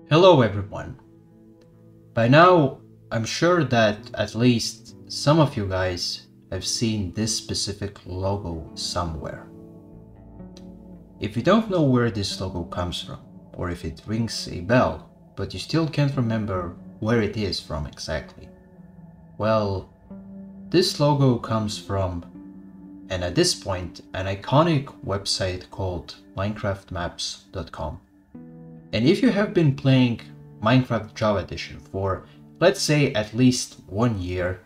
Hello everyone. By now, I'm sure that at least some of you guys have seen this specific logo somewhere. If you don't know where this logo comes from, or if it rings a bell, but you still can't remember where it is from exactly, well, this logo comes from, and at this point, an iconic website called minecraftmaps.com. And if you have been playing Minecraft Java Edition for, let's say, at least 1 year,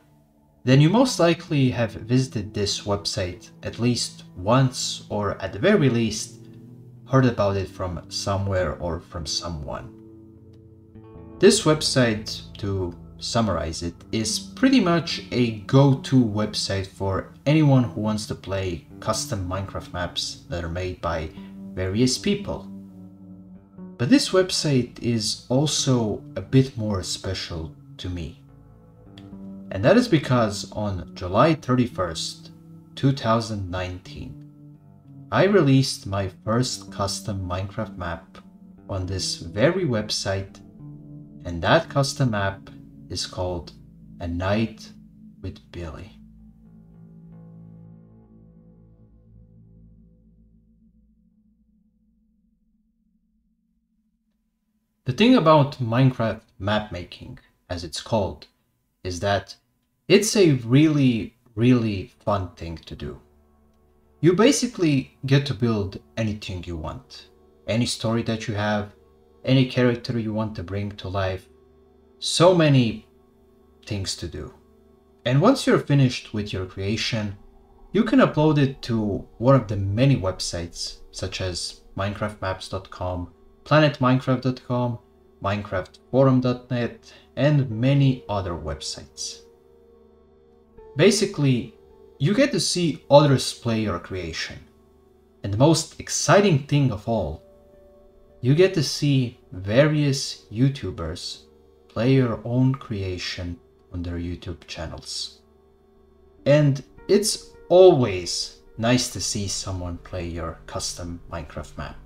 then you most likely have visited this website at least once, or at the very least, heard about it from somewhere or from someone. This website, to summarize it, is pretty much a go-to website for anyone who wants to play custom Minecraft maps that are made by various people. But this website is also a bit more special to me. And that is because on July 31st, 2019, I released my first custom Minecraft map on this very website, and that custom map is called A Night with Billy. The thing about Minecraft map making, as it's called, is that it's a really fun thing to do. You basically get to build anything you want, any story that you have, any character you want to bring to life, so many things to do. And once you're finished with your creation, you can upload it to one of the many websites such as minecraftmaps.com, planetminecraft.com, minecraftforum.net, and many other websites. Basically, you get to see others play your creation. And the most exciting thing of all, you get to see various YouTubers play your own creation on their YouTube channels. And it's always nice to see someone play your custom Minecraft map.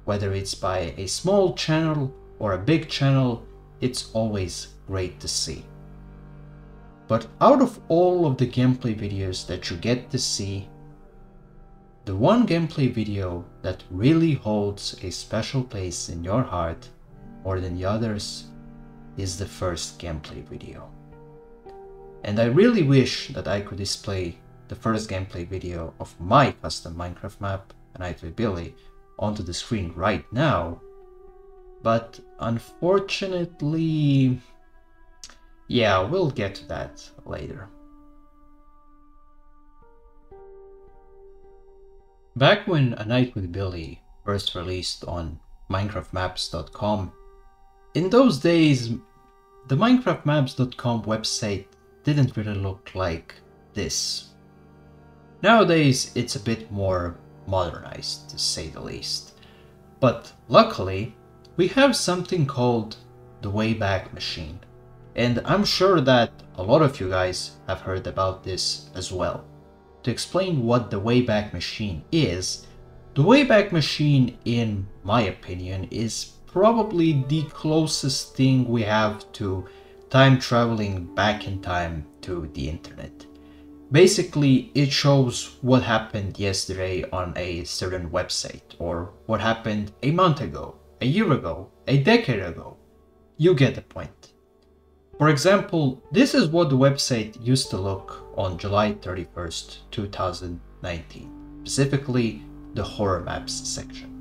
Whether it's by a small channel or a big channel, it's always great to see. But out of all of the gameplay videos that you get to see, the one gameplay video that really holds a special place in your heart more than the others is the first gameplay video. And I really wish that I could display the first gameplay video of my custom Minecraft map, A Night with Billy, onto the screen right now, but unfortunately, yeah, we'll get to that later. Back when A Night with Billy first released on minecraftmaps.com, in those days, the minecraftmaps.com website didn't really look like this. Nowadays, it's a bit more modernized, to say the least. But luckily, we have something called the Wayback Machine. And I'm sure that a lot of you guys have heard about this as well. To explain what the Wayback Machine is, the Wayback Machine, in my opinion, is probably the closest thing we have to time traveling back in time to the internet. Basically, it shows what happened yesterday on a certain website, or what happened a month ago, a year ago, a decade ago. You get the point. For example, this is what the website used to look on July 31st, 2019, specifically the horror maps section.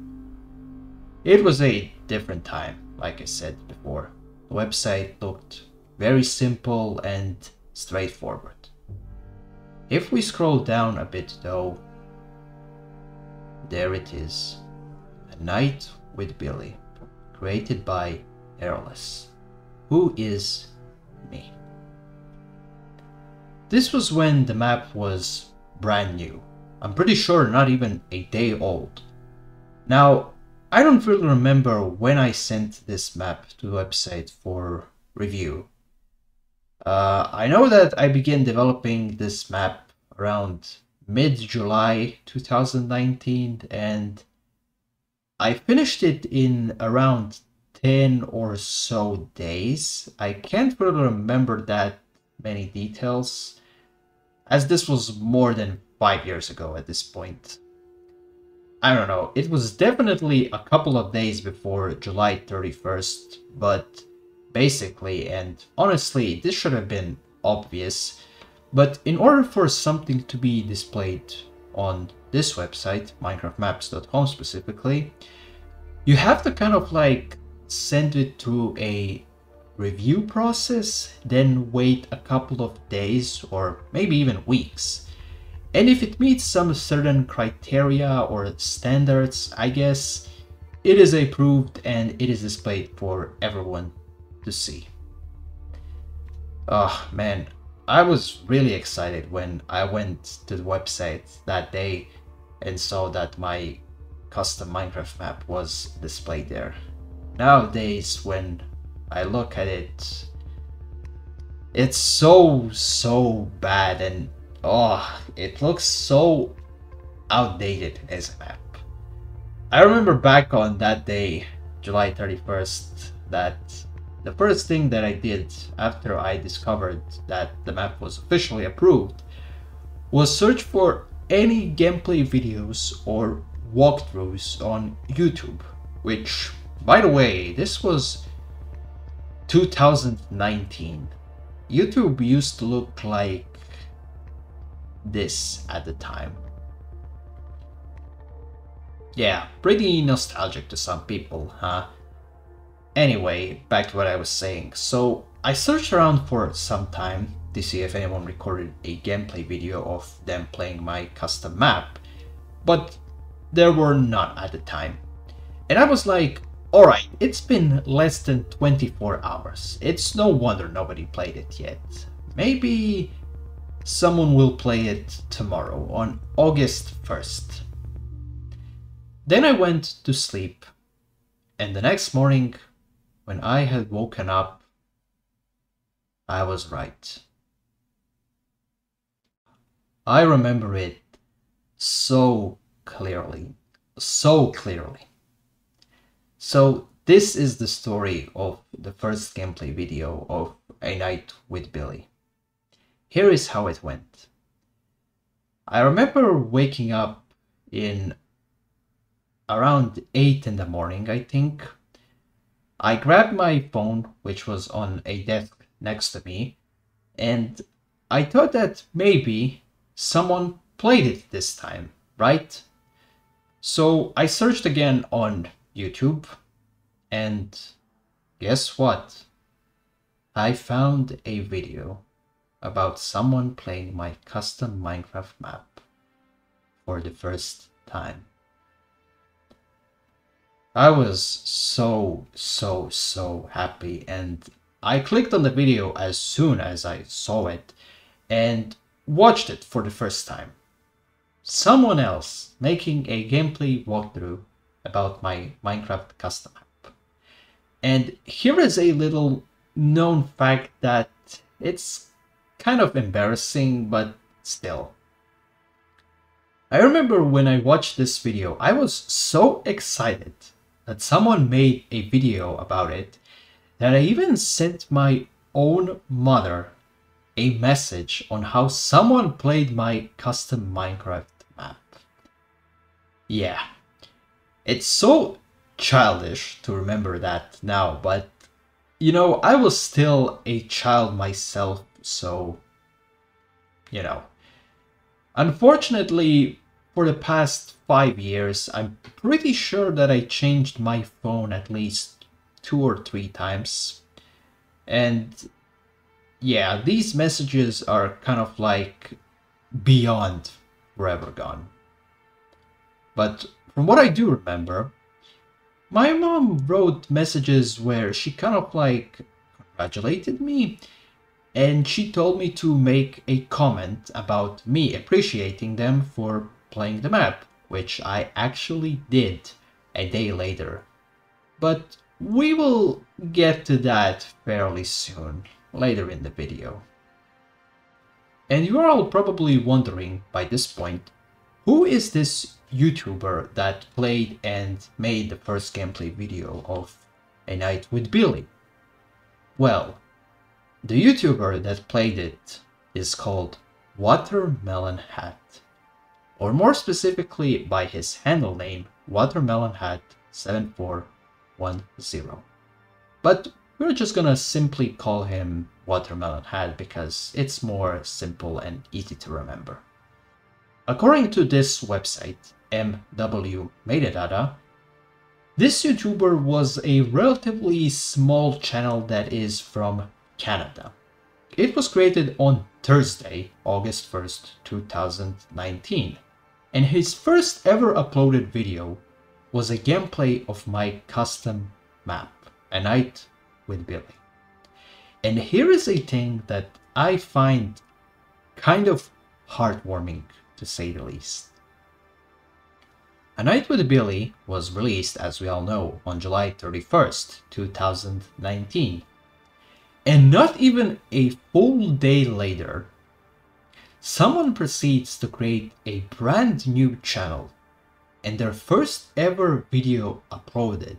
It was a different time, like I said before. The website looked very simple and straightforward. If we scroll down a bit though, there it is, A Night with Billy, created by Airless, who is me. This was when the map was brand new. I'm pretty sure not even a day old. Now, I don't really remember when I sent this map to the website for review. I know that I began developing this map around mid-July 2019, and I finished it in around 10 or so days. I can't really remember that many details, as this was more than 5 years ago at this point. I don't know, it was definitely a couple of days before July 31st, but basically, and honestly, this should have been obvious, but in order for something to be displayed on this website, minecraftmaps.com specifically, you have to kind of like send it through a review process, then wait a couple of days or maybe even weeks. And if it meets some certain criteria or standards, I guess, it is approved and it is displayed for everyone to see. Oh man, I was really excited when I went to the website that day and saw that my custom Minecraft map was displayed there. Nowadays, when I look at it, it's so bad, and oh, it looks so outdated as a map. I remember back on that day, July 31st, that the first thing that I did after I discovered that the map was officially approved was search for any gameplay videos or walkthroughs on YouTube, which, by the way, this was 2019. YouTube used to look like this at the time. Yeah, pretty nostalgic to some people, huh? Anyway, back to what I was saying. So I searched around for some time to see if anyone recorded a gameplay video of them playing my custom map, but there were none at the time. And I was like, alright, it's been less than 24 hours. It's no wonder nobody played it yet. Maybe someone will play it tomorrow on August 1st. Then I went to sleep, and the next morning, when I had woken up, I was right. I remember it so clearly, so clearly. So this is the story of the first gameplay video of A Night with Billy. Here is how it went. I remember waking up in around 8 in the morning, I think. I grabbed my phone, which was on a desk next to me, and I thought that maybe someone played it this time, right? So I searched again on YouTube, and guess what? I found a video about someone playing my custom Minecraft map for the first time. I was so happy, and I clicked on the video as soon as I saw it and watched it for the first time. Someone else making a gameplay walkthrough about my Minecraft custom map. And here is a little known fact that it's kind of embarrassing, but still. I remember when I watched this video, I was so excited that someone made a video about it that I even sent my own mother a message on how someone played my custom Minecraft map. Yeah, it's so childish to remember that now, but you know, I was still a child myself, so you know. Unfortunately, for the past 5 years, I'm pretty sure that I changed my phone at least 2 or 3 times. And yeah, these messages are kind of like beyond forever gone. But from what I do remember, my mom wrote messages where she kind of like congratulated me, and she told me to make a comment about me appreciating them for playing the map, which I actually did a day later. But we will get to that fairly soon, later in the video. And you are all probably wondering by this point, who is this YouTuber that played and made the first gameplay video of A Night with Billy. Well, the YouTuber that played it is called Watermelon Hat, or more specifically by his handle name, Watermelon Hat 7410. But we're just gonna simply call him Watermelon Hat because it's more simple and easy to remember. According to this website, MW Metadata, this YouTuber was a relatively small channel that is from Canada. It was created on Thursday, August 1st, 2019, and his first ever uploaded video was a gameplay of my custom map, A Night with Billy. And here is a thing that I find kind of heartwarming, to say the least. A Night with Billy was released, as we all know, on July 31st, 2019. And not even a full day later, someone proceeds to create a brand new channel, and their first ever video uploaded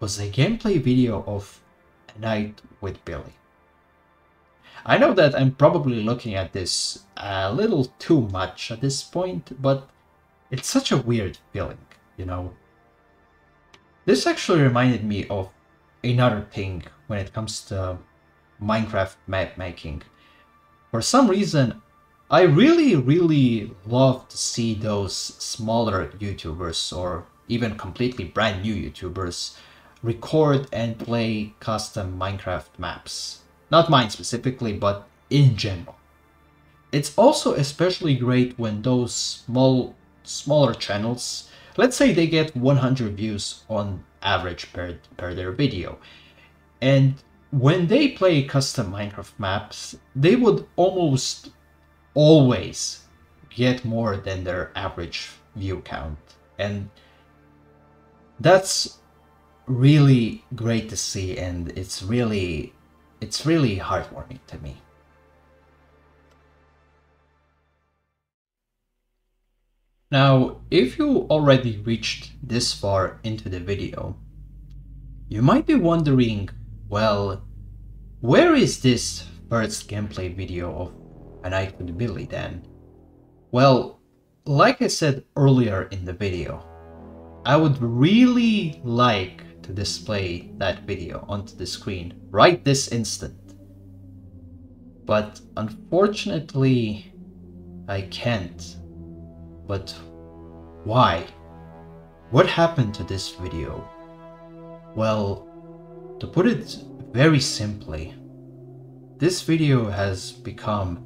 was a gameplay video of A Night with Billy. I know that I'm probably looking at this a little too much at this point, but it's such a weird feeling, you know. This actually reminded me of another thing when it comes to Minecraft map making. For some reason, I really love to see those smaller YouTubers or even completely brand new YouTubers record and play custom Minecraft maps. Not mine specifically, but in general. It's also especially great when those smaller channels, let's say they get 100 views on average per their video, and when they play custom Minecraft maps, they would almost always get more than their average view count, and that's really great to see, and it's really heartwarming to me. Now, if you already reached this far into the video, you might be wondering, well, where is this first gameplay video of A Night with Billy then? Well, like I said earlier in the video, I would really like to display that video onto the screen right this instant. But unfortunately, I can't. But why? What happened to this video? Well, to put it very simply, this video has become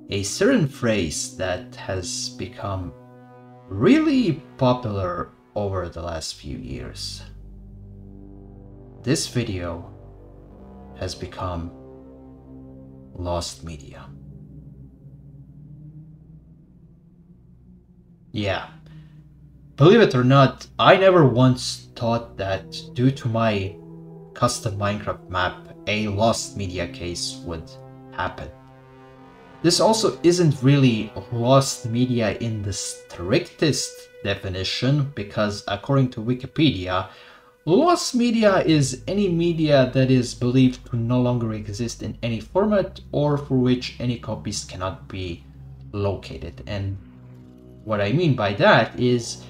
a certain phrase that has become really popular over the last few years. This video has become lost media. Yeah, believe it or not, I never once thought that due to my custom Minecraft map, a lost media case would happen. This also isn't really lost media in the strictest definition, because according to Wikipedia, lost media is any media that is believed to no longer exist in any format or for which any copies cannot be located. And what I mean by that is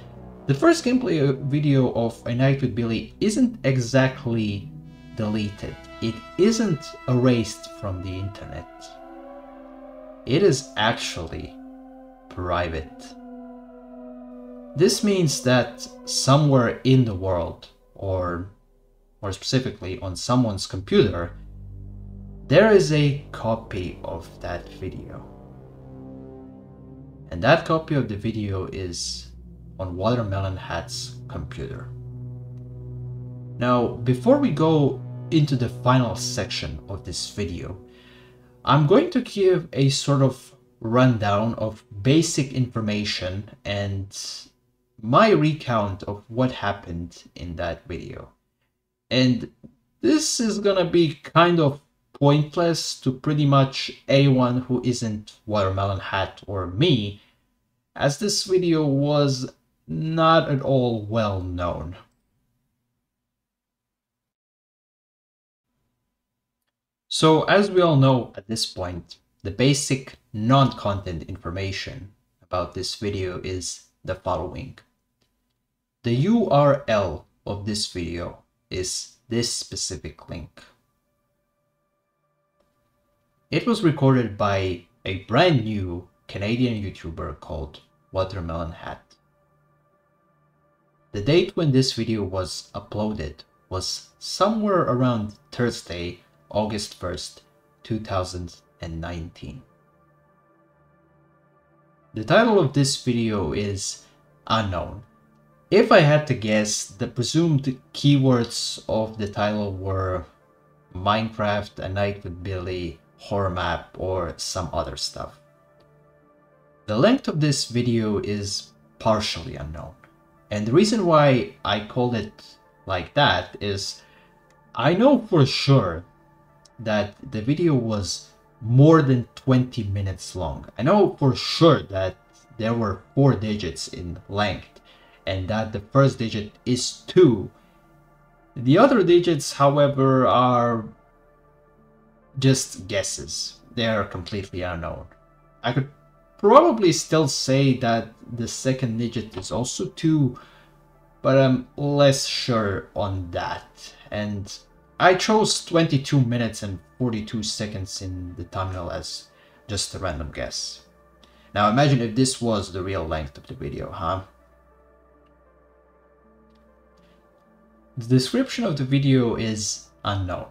the first gameplay video of A Night with Billy isn't exactly deleted. It isn't erased from the internet. It is actually private. This means that somewhere in the world, or more specifically on someone's computer, there is a copy of that video. And that copy of the video is on Watermelon Hat's computer. Now, before we go into the final section of this video, I'm going to give a sort of rundown of basic information and my recount of what happened in that video. And this is gonna be kind of pointless to pretty much anyone who isn't Watermelon Hat or me, as this video was not at all well known. So as we all know at this point, the basic non-content information about this video is the following. The URL of this video is this specific link. It was recorded by a brand new Canadian YouTuber called Watermelon Hat. The date when this video was uploaded was somewhere around Thursday, August 1st, 2019. The title of this video is unknown. If I had to guess, the presumed keywords of the title were Minecraft, A Night with Billy, horror map, or some other stuff. The length of this video is partially unknown. And the reason why I called it like that is I know for sure that the video was more than 20 minutes long. I know for sure that there were 4 digits in length and that the first digit is 2. The other digits, however, are just guesses. They are completely unknown. I could probably still say that the second digit is also 2, but I'm less sure on that. And I chose 22 minutes and 42 seconds in the thumbnail as just a random guess. Now imagine if this was the real length of the video, huh? The description of the video is unknown.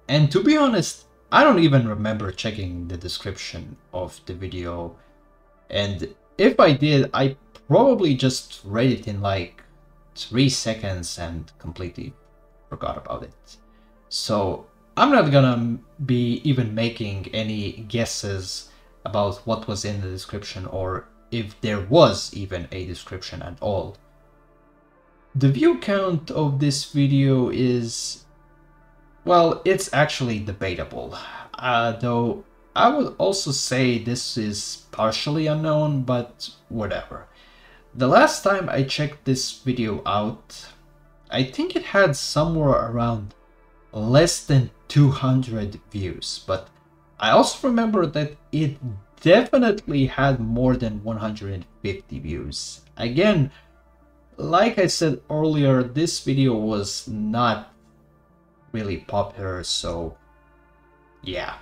And to be honest, I don't even remember checking the description of the video. And if I did, I probably just read it in like 3 seconds and completely forgot about it. So I'm not gonna be even making any guesses about what was in the description or if there was even a description at all. The view count of this video is, well, it's actually debatable. Though I would also say this is partially unknown, but whatever. The last time I checked this video out, I think it had somewhere around less than 200 views, but I also remember that it definitely had more than 150 views. Again, like I said earlier, this video was not really popular, so yeah.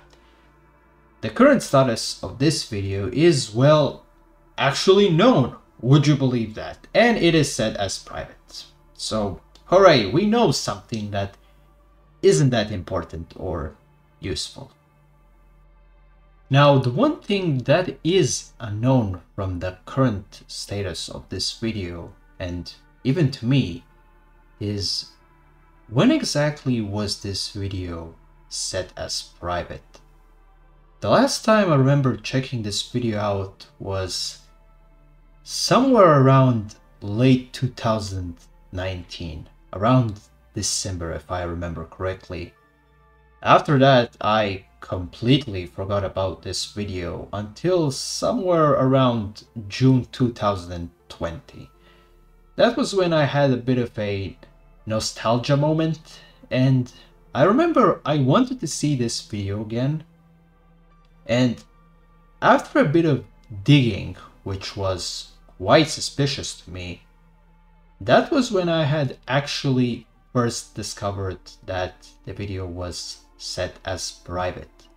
The current status of this video is, well, actually known. Would you believe that? And it is set as private. So, hooray, we know something that isn't that important or useful. Now, the one thing that is unknown from the current status of this video, and even to me, is when exactly was this video set as private? The last time I remember checking this video out was somewhere around late 2019, around December if I remember correctly. After that, I completely forgot about this video until somewhere around June 2020. That was when I had a bit of a nostalgia moment, and I remember I wanted to see this video again. And after a bit of digging, which was quite suspicious to me, that was when I had actually first discovered that the video was set as private.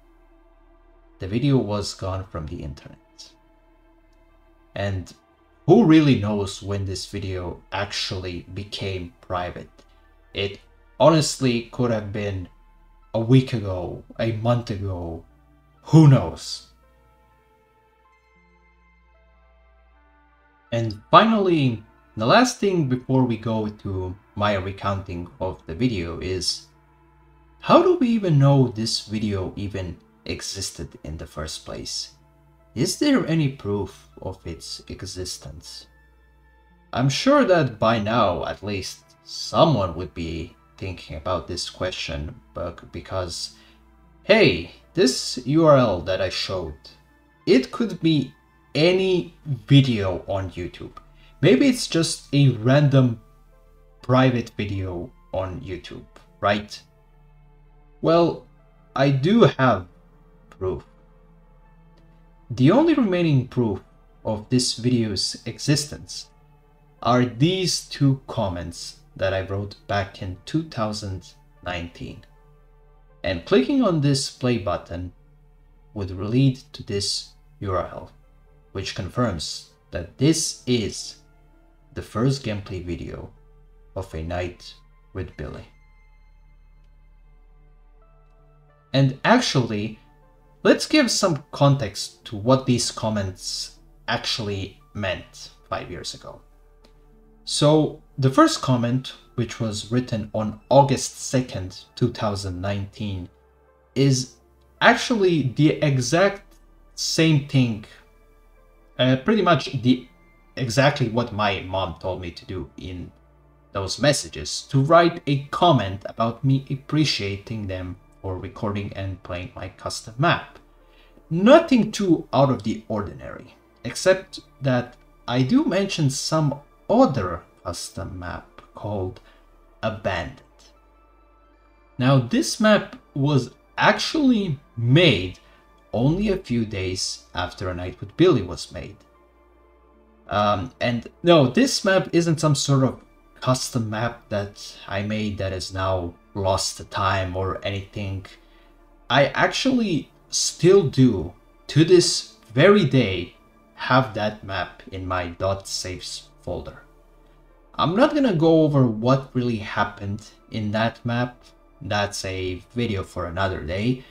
The video was gone from the internet. And who really knows when this video actually became private? It honestly could have been a week ago, a month ago, who knows? And finally, the last thing before we go to my recounting of the video is, how do we even know this video even existed in the first place? Is there any proof of its existence? I'm sure that by now, at least, someone would be thinking about this question, but because, hey, this URL that I showed, it could be any video on YouTube. Maybe it's just a random private video on YouTube, right? Well, I do have proof. The only remaining proof of this video's existence are these two comments that I wrote back in 2019. And clicking on this play button would lead to this URL, which confirms that this is the first gameplay video of A Night with Billy. And actually, let's give some context to what these comments actually meant 5 years ago. So the first comment, which was written on August 2nd, 2019, is actually the exact same thing, pretty much exactly what my mom told me to do in those messages, to write a comment about me appreciating them for recording and playing my custom map. Nothing too out of the ordinary, except that I do mention some other custom map called Abandoned. Now this map was actually made only a few days after A Night with Billy was made. And no, this map isn't some sort of custom map that I made that is now lost to time or anything. I actually still do, to this very day, have that map in my .saves folder. I'm not gonna go over what really happened in that map, that's a video for another day,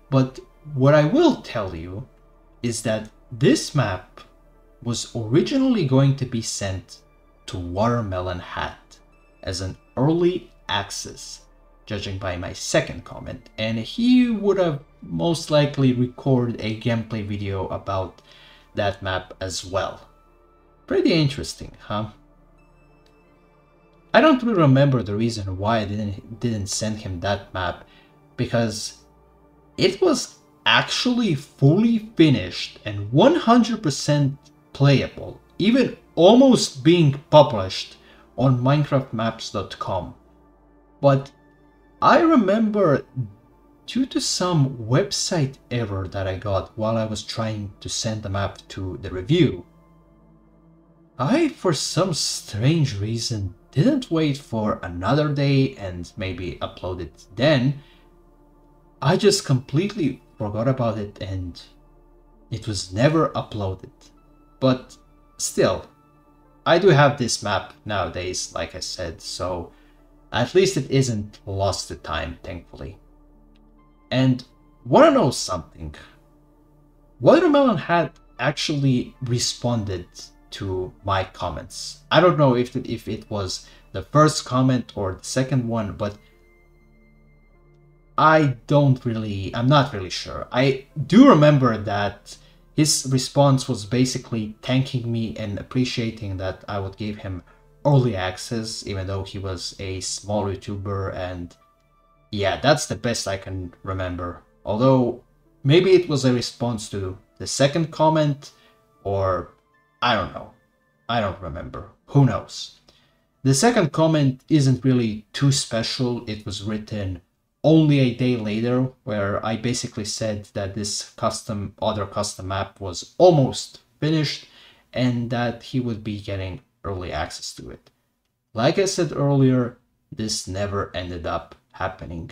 but what I will tell you is that this map was originally going to be sent to Watermelon Hat as an early access, judging by my second comment, and he would have most likely recorded a gameplay video about that map as well. Pretty interesting, huh? I don't really remember the reason why I didn't send him that map, because it was actually fully finished and 100% playable, even almost being published on minecraftmaps.com. But I remember, due to some website error that I got while I was trying to send the map to the review, I, for some strange reason, didn't wait for another day and maybe upload it then. I just completely forgot about it and it was never uploaded. But still, I do have this map nowadays, like I said, so at least it isn't lost to time, thankfully. And wanna know something? Watermelon had actually responded to my comments. I don't know if it was the first comment or the second one, but I'm not really sure. I do remember that his response was basically thanking me and appreciating that I would give him early access, even though he was a small YouTuber, and yeah, that's the best I can remember. Although, maybe it was a response to the second comment, or I don't know. I don't remember. Who knows? The second comment isn't really too special. It was written only a day later, where I basically said that this other custom map was almost finished and that he would be getting early access to it. Like I said earlier, this never ended up happening.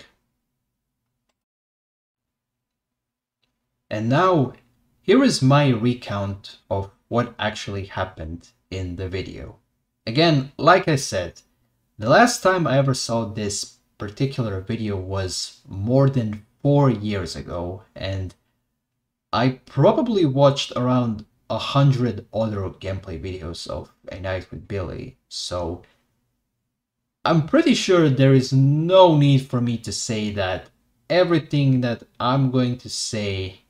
And now, here is my recount of what actually happened in the video. Again, like I said, the last time I ever saw this particular video was more than 4 years ago, and I probably watched around 100 other gameplay videos of A Night with Billy, so I'm pretty sure there is no need for me to say that everything that I'm going to say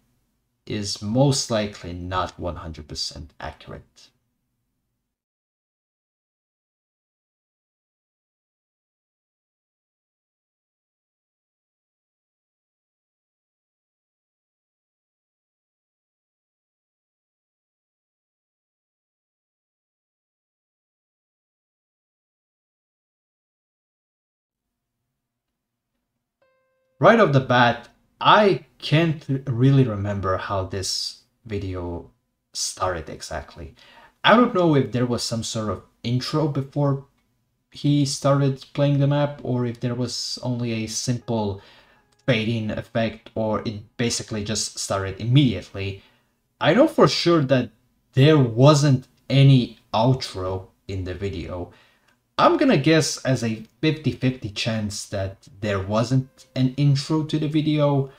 is most likely not 100% accurate. Right off the bat, I can't really remember how this video started exactly. I don't know if there was some sort of intro before he started playing the map, or if there was only a simple fade-in effect, or it basically just started immediately. I know for sure that there wasn't any outro in the video. I'm gonna guess as a 50-50 chance that there wasn't an intro to the video.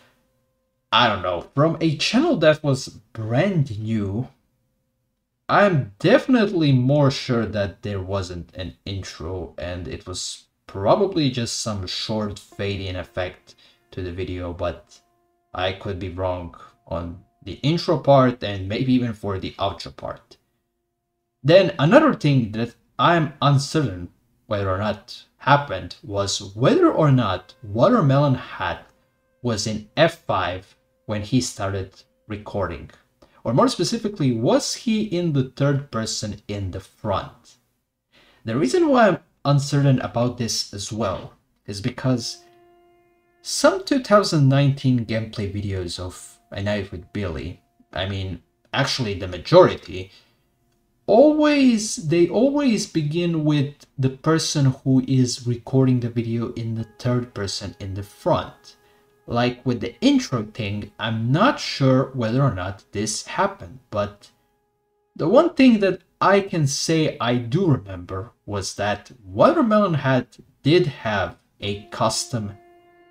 I don't know. From a channel that was brand new, I'm definitely more sure that there wasn't an intro and it was probably just some short fade-in effect to the video, but I could be wrong on the intro part and maybe even for the outro part. Then another thing that I'm uncertain whether or not happened was whether or not Watermelon Hat was in F5 when he started recording. Or more specifically, was he in the third person in the front? The reason why I'm uncertain about this as well is because some 2019 gameplay videos of A Night with Billy, I mean, actually the majority, they always begin with the person who is recording the video in the third person in the front. Like with the intro thing, I'm not sure whether or not this happened, but the one thing that I can say I do remember was that Watermelon Hat did have a custom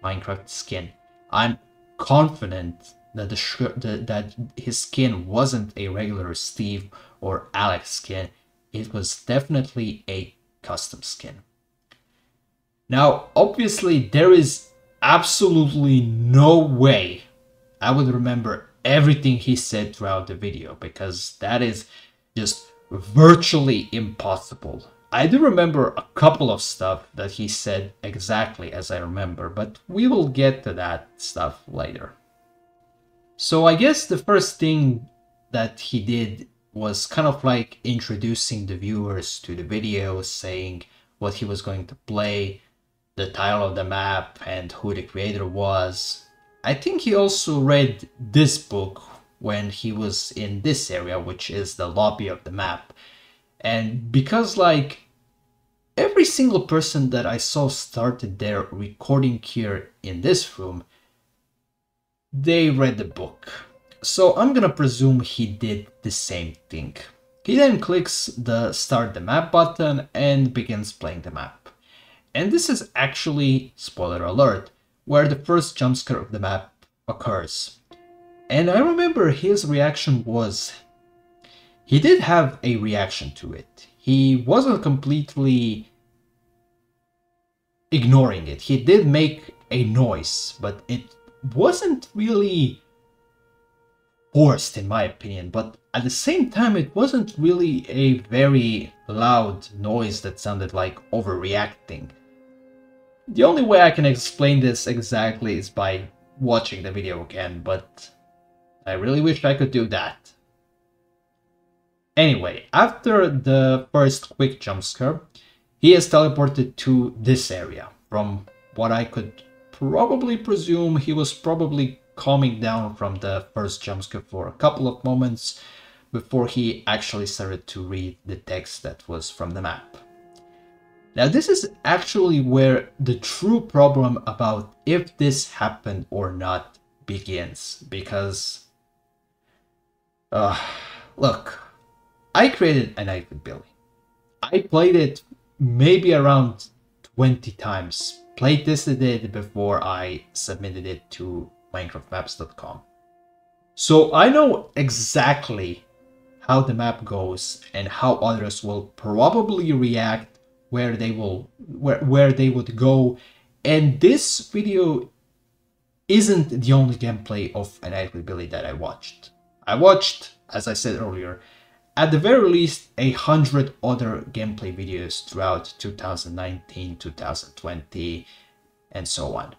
Minecraft skin. I'm confident that that his skin wasn't a regular Steve or Alex skin. It was definitely a custom skin. Now, obviously, there is absolutely no way I would remember everything he said throughout the video, because that is just virtually impossible. I do remember a couple of stuff that he said exactly as I remember, but we will get to that stuff later. So I guess the first thing that he did was kind of like introducing the viewers to the video, saying what he was going to play, the title of the map, and who the creator was. I think he also read this book when he was in this area, which is the lobby of the map. And because like every single person that I saw started their recording here in this room, they read the book. So I'm gonna presume he did the same thing. He then clicks the start the map button and begins playing the map. And this is actually, spoiler alert, where the first jump scare of the map occurs. And I remember his reaction was, he did have a reaction to it. He wasn't completely ignoring it. He did make a noise, but it wasn't really forced in my opinion. But at the same time, it wasn't really a very loud noise that sounded like overreacting. The only way I can explain this exactly is by watching the video again, but I really wish I could do that. Anyway, after the first quick jump scare, he is teleported to this area. From what I could probably presume, he was probably calming down from the first jump scare for a couple of moments before he actually started to read the text that was from the map. Now this is actually where the true problem about if this happened or not begins, because look, I created A Night with Billy. I played it maybe around 20 times, played tested it before I submitted it to minecraftmaps.com. So I know exactly how the map goes and how others will probably react, where they would go, and this video isn't the only gameplay of A Night with Billy that I watched. I watched, as I said earlier, at the very least 100 other gameplay videos throughout 2019, 2020, and so on.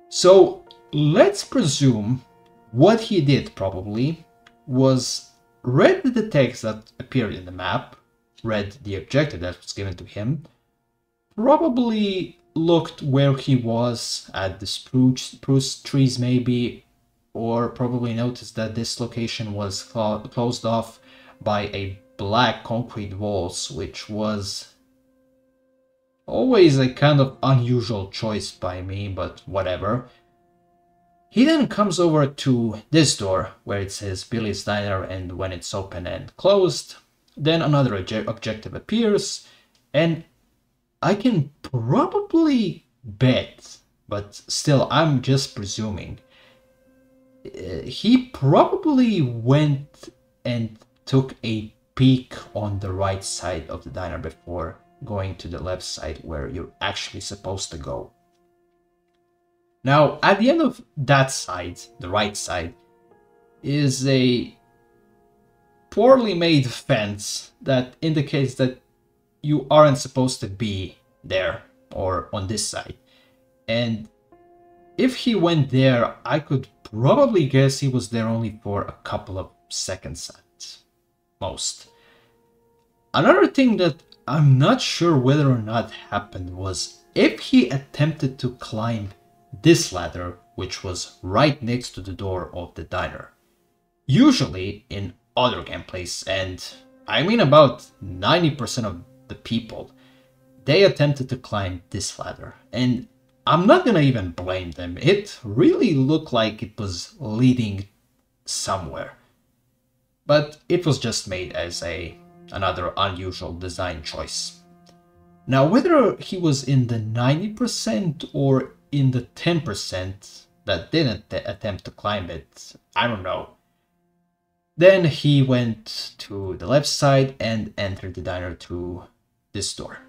So let's presume what he did probably was read the text that appeared in the map, read the objective that was given to him, probably looked where he was at the spruce trees maybe, or probably noticed that this location was closed off by a black concrete walls, which was always a kind of unusual choice by me, but whatever. He then comes over to this door where it says Billy's Diner, and when it's open and closed, then another objective appears, and I can probably bet, but still I'm just presuming, he probably went and took a peek on the right side of the diner before going to the left side where you're actually supposed to go. Now, at the end of that side, the right side, is a poorly made fence that indicates that you aren't supposed to be there or on this side. And if he went there, I could probably guess he was there only for a couple of seconds at most. Another thing that I'm not sure whether or not happened was if he attempted to climb this ladder, which was right next to the door of the diner. Usually in other gameplays, and I mean about 90% of the people, they attempted to climb this ladder, and I'm not gonna even blame them. It really looked like it was leading somewhere, but it was just made as another unusual design choice. Now, whether he was in the 90% or in the 10% that didn't attempt to climb it, I don't know. Then he went to the left side and entered the diner through this door.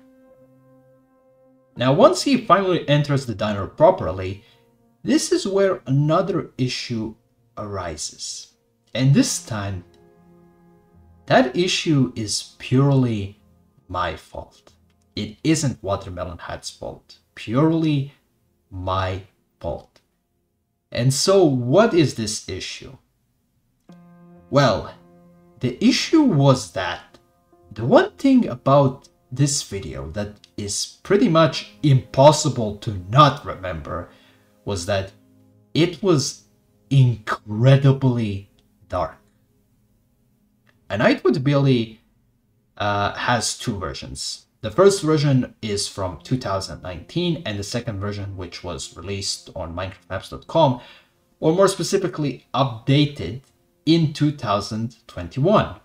Now, once he finally enters the diner properly, this is where another issue arises. And this time, that issue is purely my fault. It isn't Watermelon Hat's fault. Purely my fault. And so, what is this issue? Well, the issue was that the one thing about this video that is pretty much impossible to not remember was that it was incredibly dark. A Night with Billy has two versions. The first version is from 2019, and the second version, which was released on minecraftmaps.com, or more specifically updated in 2021.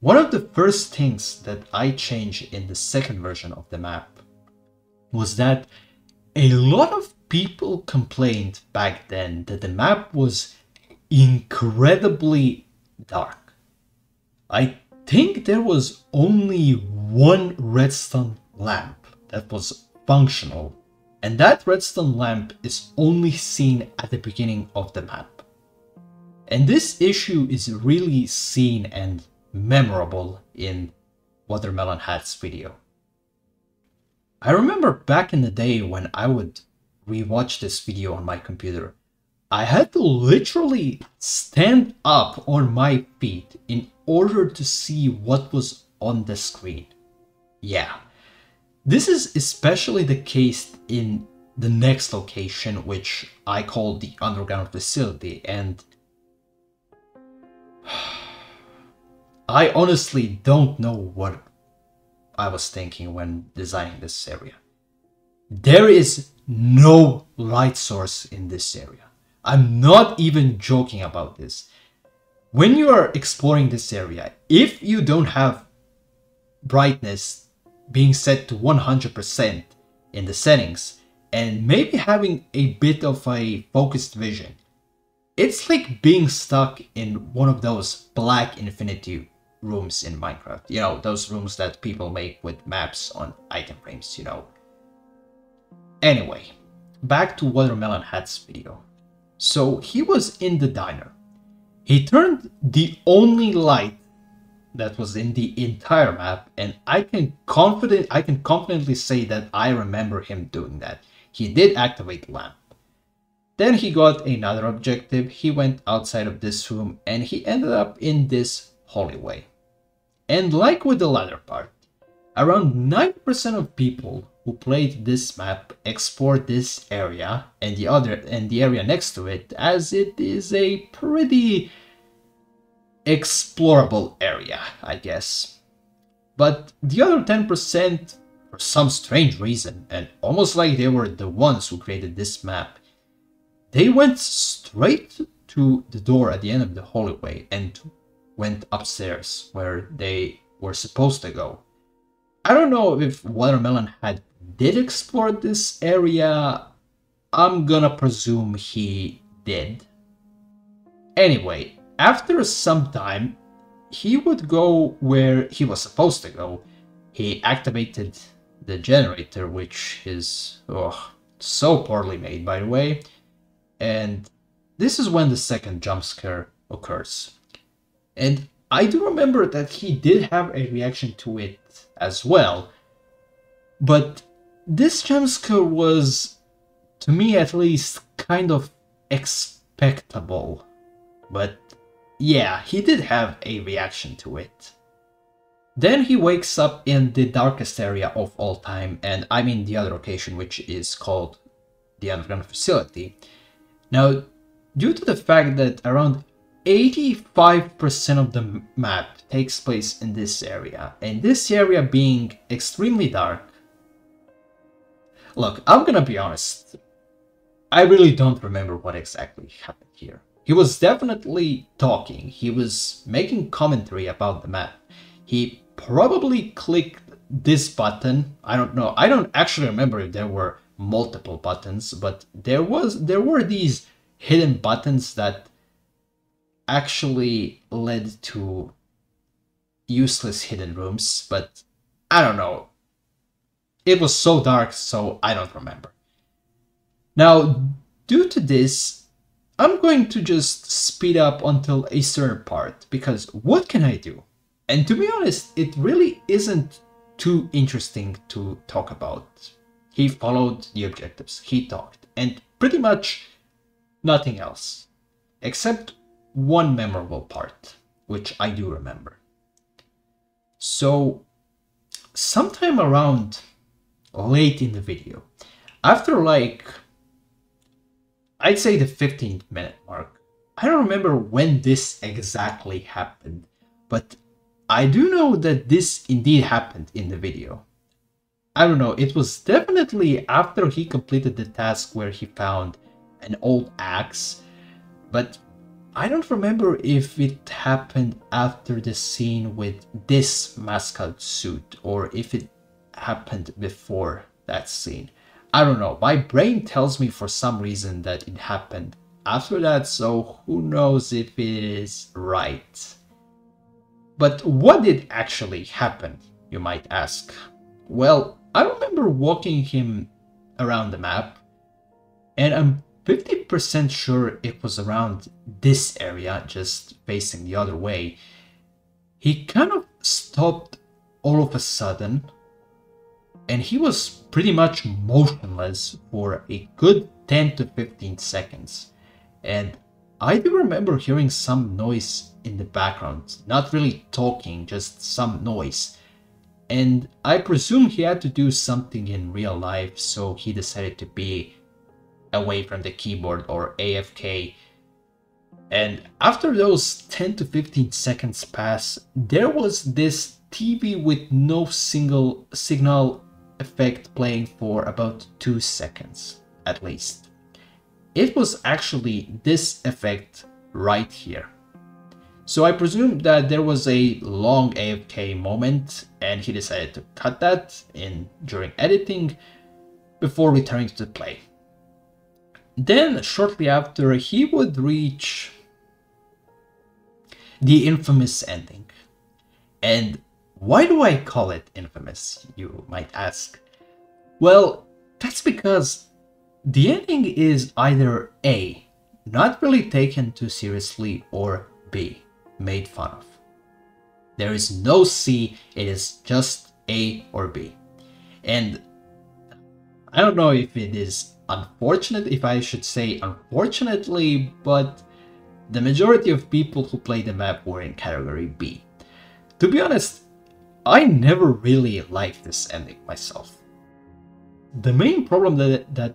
One of the first things that I changed in the second version of the map was that a lot of people complained back then that the map was incredibly dark. I think there was only one redstone lamp that was functional, and that redstone lamp is only seen at the beginning of the map. And this issue is really seen and memorable in Watermelon Hat's video. I remember back in the day when I would rewatch this video on my computer, I had to literally stand up on my feet in order to see what was on the screen. Yeah, this is especially the case in the next location, which I call the underground facility, and I honestly don't know what I was thinking when designing this area. There is no light source in this area. I'm not even joking about this. When you are exploring this area, if you don't have brightness being set to 100% in the settings, and maybe having a bit of a focused vision, it's like being stuck in one of those black infinity rooms in Minecraft. You know, those rooms that people make with maps on item frames, you know. Anyway, back to Watermelon Hat's video. So he was in the diner. He turned the only light that was in the entire map, and I can confidently say that I remember him doing that. He did activate the lamp. Then he got another objective. He went outside of this room and he ended up in this hallway. And like with the ladder part, around 90% of people who played this map explored this area and the area next to it, as it is a pretty explorable area, I guess. But the other 10%, for some strange reason, and almost like they were the ones who created this map, they went straight to the door at the end of the hallway and went upstairs where they were supposed to go. I don't know if Watermelon did explore this area. I'm gonna presume he did. Anyway, after some time, he would go where he was supposed to go. He activated the generator, which is so poorly made, by the way. And this is when the second jump scare occurs. And I do remember that he did have a reaction to it as well. But this jump scare was, to me at least, kind of expectable. But yeah, he did have a reaction to it. Then he wakes up in the darkest area of all time, and I mean the other location, which is called the underground facility. Now, due to the fact that around 85% of the map takes place in this area, and this area being extremely dark. Look, I'm gonna be honest, I really don't remember what exactly happened here. He was definitely talking, he was making commentary about the map. He probably clicked this button, I don't know, I don't actually remember if there were multiple buttons, but there were these hidden buttons that actually led to useless hidden rooms, but I don't know. It was so dark, so I don't remember. Now, due to this, I'm going to just speed up until a certain part, because what can I do? And to be honest, it really isn't too interesting to talk about. He followed the objectives, he talked, and pretty much nothing else. Except one memorable part, which I do remember. So, sometime around late in the video, after like, I'd say the 15th minute mark, I don't remember when this exactly happened, but I do know that this indeed happened in the video. I don't know, it was definitely after he completed the task where he found an old axe, but I don't remember if it happened after the scene with this mascot suit or if it happened before that scene. I don't know, my brain tells me for some reason that it happened after that, so who knows if it is right. But what did actually happen, you might ask? Well, I remember walking him around the map, and I'm 50% sure it was around this area, just facing the other way. He kind of stopped all of a sudden, and he was pretty much motionless for a good 10 to 15 seconds. And I do remember hearing some noise in the background, not really talking, just some noise. And I presume he had to do something in real life, so he decided to be away from the keyboard or AFK. And after those 10 to 15 seconds pass, there was this TV with no single signal effect playing for about 2 seconds, at least. It was actually this effect right here. So I presume that there was a long AFK moment and he decided to cut that in during editing before returning to the play. Then shortly after, he would reach the infamous ending. And why do I call it infamous, you might ask? Well, that's because the ending is either A, not really taken too seriously, or B, made fun of. There is no C, it is just A or B. And I don't know if it is unfortunate, if I should say unfortunately, but the majority of people who played the map were in category B. To be honest, I never really liked this ending myself. the main problem that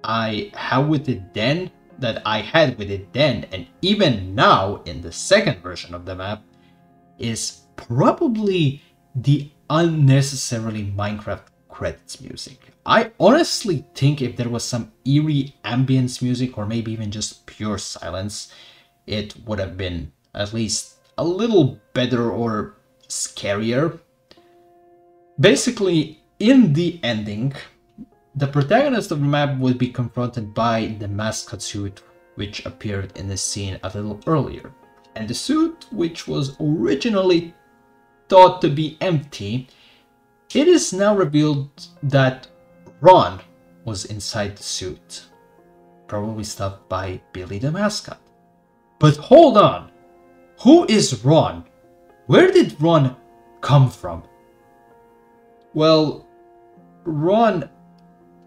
I have with it then, that I had with it then, and even now in the second version of the map, is probably the unnecessarily Minecraft credits music. I honestly think if there was some eerie ambience music, or maybe even just pure silence, it would have been at least a little better or scarier. Basically, in the ending, the protagonist of the map would be confronted by the mascot suit which appeared in the scene a little earlier. And the suit, which was originally thought to be empty, it is now revealed that Ron was inside the suit, probably stuffed by Billy the mascot. But hold on, who is Ron? Where did Ron come from? Well, Ron,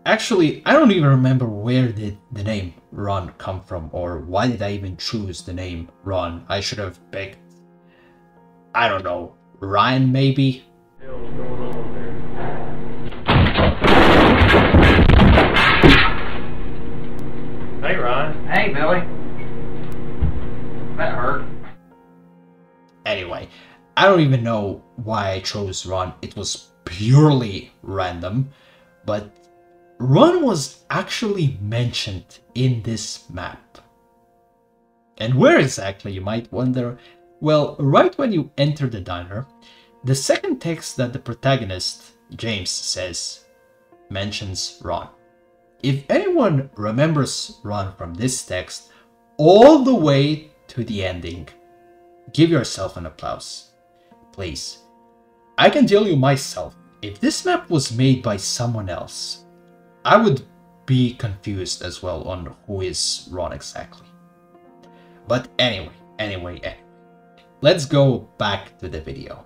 actually, I don't even remember where did the name Ron come from, or why did I even choose the name Ron. I should have picked, I don't know, Ryan maybe? Hey Ron. Hey Billy. That hurt. Anyway, I don't even know why I chose Ron. It was purely random, but Ron was actually mentioned in this map. And where exactly, you might wonder? Well, right when you enter the diner, the second text that the protagonist, James, says mentions Ron. If anyone remembers Ron from this text all the way to the ending, give yourself an applause, please. I can tell you myself, if this map was made by someone else, I would be confused as well on who is Ron exactly. But anyway, let's go back to the video.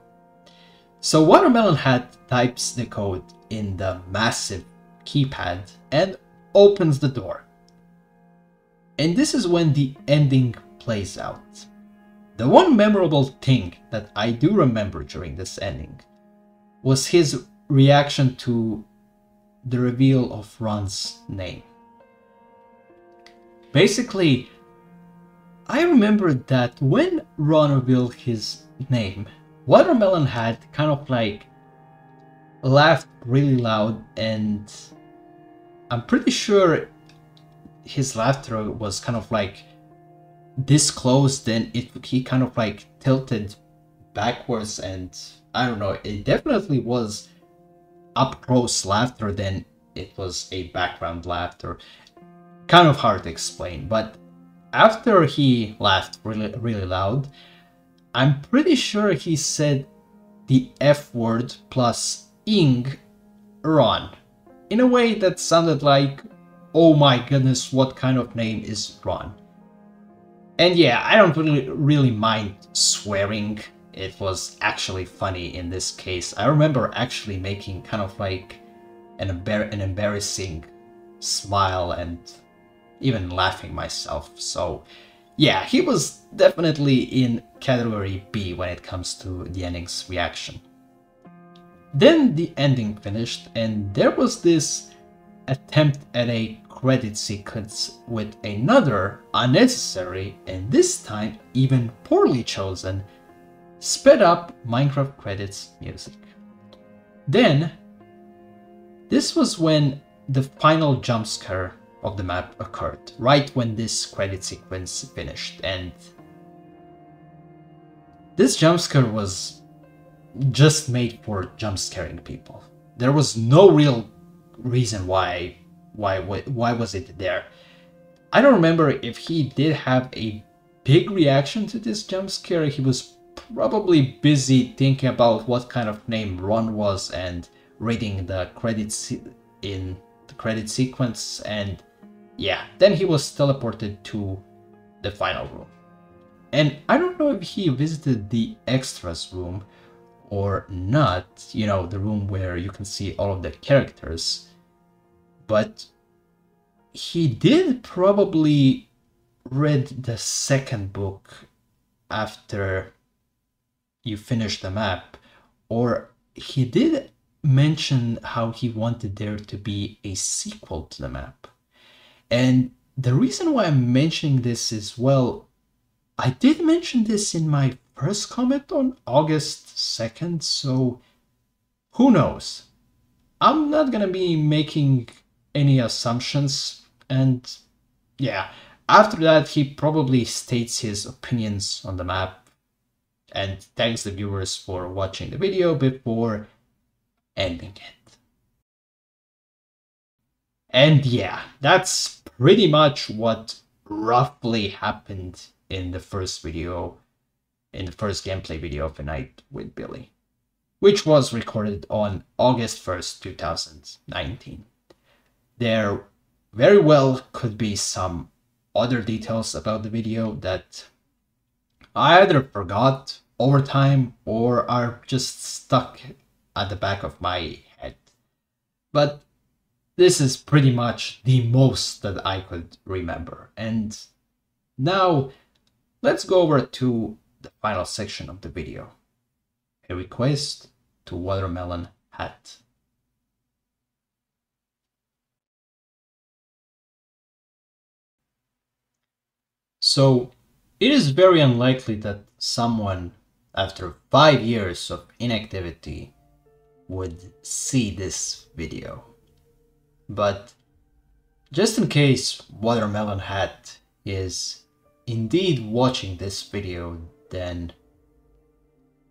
So Watermelon Hat types the code in the massive keypad and opens the door. And this is when the ending plays out. The one memorable thing that I do remember during this ending was his reaction to the reveal of Ron's name. Basically, I remember that when Ron revealed his name, Watermelon Hat kind of like laughed really loud, and I'm pretty sure his laughter was kind of like this close, then he kind of like tilted backwards, and I don't know, it definitely was up close laughter than it was a background laughter. Kind of hard to explain, but after he laughed really loud, I'm pretty sure he said the F word plus ing Ron in a way that sounded like, oh my goodness, what kind of name is Ron? And yeah, I don't really mind swearing. It was actually funny in this case. I remember actually making kind of like an embarrassing smile and even laughing myself. So yeah, he was definitely in category B when it comes to the ending's reaction. Then the ending finished, and there was this attempt at a credit sequence with another unnecessary, and this time even poorly chosen, sped up Minecraft credits music. Then, this was when the final jump scare of the map occurred, right when this credit sequence finished, and this jump scare was just made for jump scaring people. There was no real reason why was it there. I don't remember if he did have a big reaction to this jump scare. He was probably busy thinking about what kind of name Ron was and reading the credits in the credit sequence, and yeah, then he was teleported to the final room. And I don't know if he visited the extras room or not, you know, the room where you can see all of the characters, but he did probably read the second book after you finish the map, or he did mention how he wanted there to be a sequel to the map. And the reason why I'm mentioning this is, well, I did mention this in my first comment on August 2nd, so who knows? I'm not gonna be making any assumptions, and yeah, after that he probably states his opinions on the map and thanks the viewers for watching the video before ending it. And yeah, that's pretty much what roughly happened in the first video, in the first gameplay video of A Night with Billy, which was recorded on August 1st, 2019. There very well could be some other details about the video that I either forgot over time or are just stuck at the back of my head. But this is pretty much the most that I could remember. And now let's go over to the final section of the video. A request to Watermelon Hat. So it is very unlikely that someone after 5 years of inactivity would see this video. But just in case Watermelon Hat is indeed watching this video, then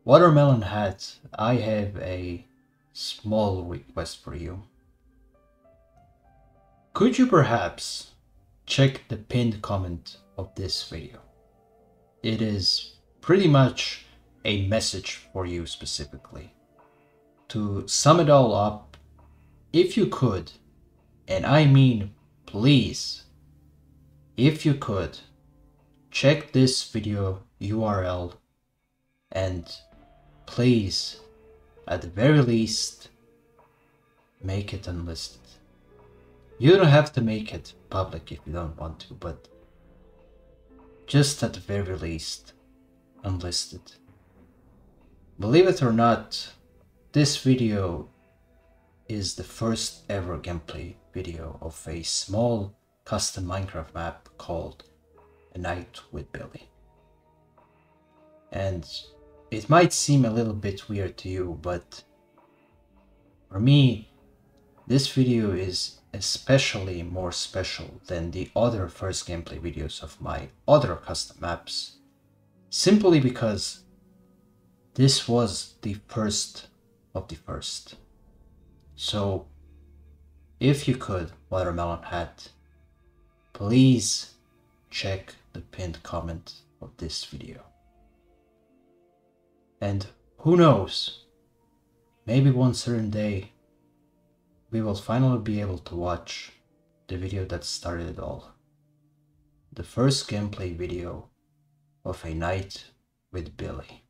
Watermelon Hat, I have a small request for you. Could you perhaps check the pinned comment of this video? It is pretty much a message for you specifically. To sum it all up, if you could, and I mean please, if you could, check this video URL and please, at the very least, make it unlisted. You don't have to make it public if you don't want to, but just at the very least, unlisted. Believe it or not, this video is the first ever gameplay video of a small custom Minecraft map called A Night with Billy. And it might seem a little bit weird to you, but for me, this video is especially more special than the other first gameplay videos of my other custom maps, simply because this was the first of the first. So, if you could, Watermelon Hat, please check the pinned comment of this video. And who knows, maybe one certain day we will finally be able to watch the video that started it all. The first gameplay video of A Night with Billy.